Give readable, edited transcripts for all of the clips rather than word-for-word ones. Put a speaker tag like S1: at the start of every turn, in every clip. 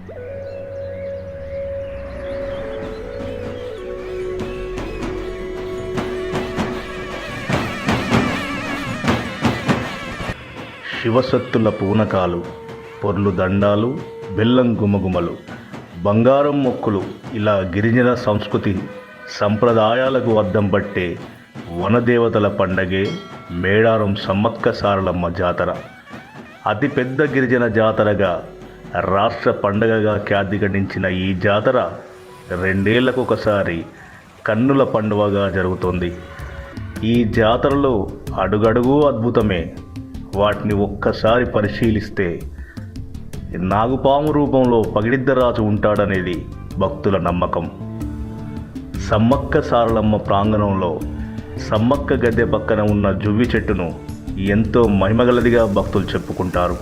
S1: శివసత్తుల పూనకాలు, పొర్లు దండాలు, బెల్లం గుమగుమలు, బంగారం మొక్కులు, ఇలా గిరిజన సంస్కృతి సంప్రదాయాలకు అద్దం పట్టే వనదేవతల పండగే మేడారం సమ్మక్క సారలమ్మ జాతర. అతిపెద్ద గిరిజన జాతరగా, రాష్ట్ర పండగగా ఖ్యాతి గడించిన ఈ జాతర 2 ఏళ్లకు ఒకసారి కన్నుల పండువగా జరుగుతుంది. ఈ జాతరలో అడుగడుగు అద్భుతమే. వాటిని ఒక్కసారి పరిశీలిస్తే నాగుపాము రూపంలో పగిడిద్దరాజు ఉంటాడనేది భక్తుల నమ్మకం. సమ్మక్క సారలమ్మ ప్రాంగణంలో సమ్మక్క గద్దె పక్కన ఉన్న జువ్వి చెట్టును ఎంతో మహిమగలదిగా భక్తులు చెప్పుకుంటారు.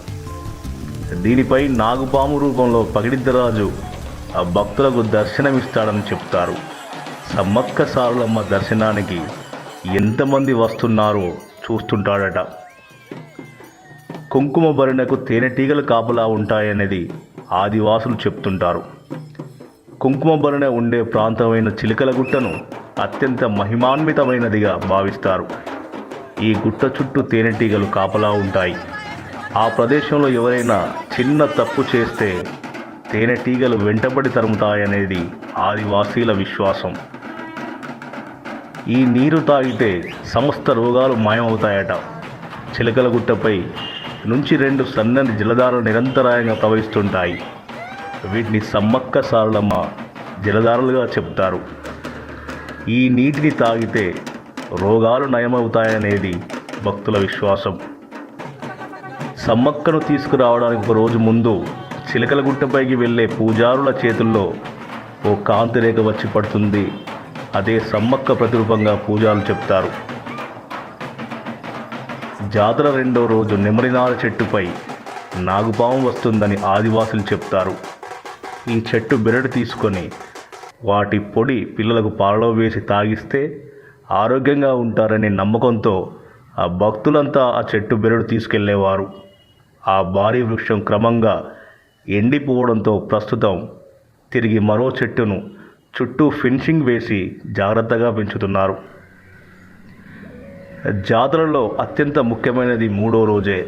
S1: దీనిపై నాగుపాము రూపంలో పగిడిద్దరాజు ఆ భక్తులకు దర్శనమిస్తాడని చెప్తారు. సమ్మక్క సారలమ్మ దర్శనానికి ఎంతమంది వస్తున్నారో చూస్తుంటాడట. కుంకుమ భరణకు తేనెటీగలు కాపలా ఉంటాయనేది ఆదివాసులు చెప్తుంటారు. కుంకుమ భరణ ఉండే ప్రాంతమైన చిలకలగుట్టను అత్యంత మహిమాన్వితమైనదిగా భావిస్తారు. ఈ గుట్ట చుట్టూ తేనెటీగలు కాపలా ఉంటాయి. ఆ ప్రదేశంలో ఎవరైనా చిన్న తప్పు చేస్తే తేనెటీగలు వెంటబడి తరుముతాయనేది ఆదివాసీల విశ్వాసం. ఈ నీరు తాగితే సమస్త రోగాలు మాయమవుతాయట. చిలకలగుట్టపై నుంచి 2 సన్నని జలధారలు నిరంతరాయంగా ప్రవహిస్తుంటాయి. వీటిని సమ్మక్క సారలమ్మ జలధారలుగా చెప్తారు. ఈ నీటిని తాగితే రోగాలు నయమవుతాయనేది భక్తుల విశ్వాసం. సమ్మక్కను తీసుకురావడానికి ఒక రోజు ముందు చిలకలగుట్టపైకి వెళ్ళే పూజారుల చేతుల్లో ఓ కాంతి రేఖ వచ్చి పడుతుంది. అదే సమ్మక్క ప్రతిరూపంగా పూజారులు చెప్తారు. జాతర 2వ రోజు నెమరినార చెట్టుపై నాగుపాము వస్తుందని ఆదివాసులు చెప్తారు. ఈ చెట్టు బెరడు తీసుకొని వాటి పొడి పిల్లలకు పాలలో వేసి తాగిస్తే ఆరోగ్యంగా ఉంటారనే నమ్మకంతో ఆ భక్తులంతా ఆ చెట్టు బెరడు తీసుకెళ్లేవారు. ఆ భారీ వృక్షం క్రమంగా ఎండిపోవడంతో ప్రస్తుతం తిరిగి మరో చెట్టును చుట్టూ ఫెన్సింగ్ వేసి జాగ్రత్తగా పెంచుతున్నారు. జాతరలో అత్యంత ముఖ్యమైనది 3వ రోజే.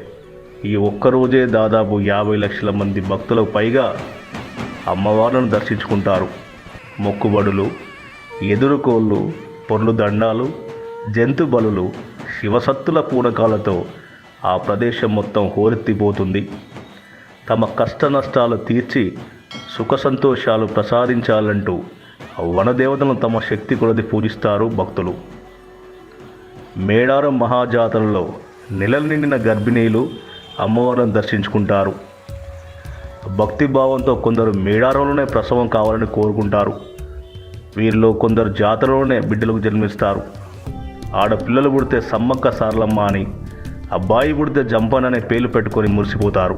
S1: ఈ ఒక్కరోజే దాదాపు 50 లక్షల మంది భక్తులకు పైగా అమ్మవార్లను దర్శించుకుంటారు. మొక్కుబడులు, ఎదురుకోళ్ళు, పొర్లు దండాలు, జంతు బలులు, శివసత్తుల పూనకాలతో ఆ ప్రదేశం మొత్తం హోరెత్తిపోతుంది. తమ కష్ట నష్టాలు తీర్చి సుఖ సంతోషాలు ప్రసాదించాలంటూ వనదేవతలను తమ శక్తి కొలది పూజిస్తారు భక్తులు. మేడారం మహాజాతరలో నెలలు నిండిన గర్భిణీలు అమ్మవారిని దర్శించుకుంటారు. భక్తిభావంతో కొందరు మేడారంలోనే ప్రసవం కావాలని కోరుకుంటారు. వీరిలో కొందరు జాతరలోనే బిడ్డలకు జన్మిస్తారు. ఆడపిల్లలు పుడితే సమ్మక్క సారలమ్మ అని, అబ్బాయి పుడితే జంపన్ అనే పేర్లు పెట్టుకొని మురిసిపోతారు.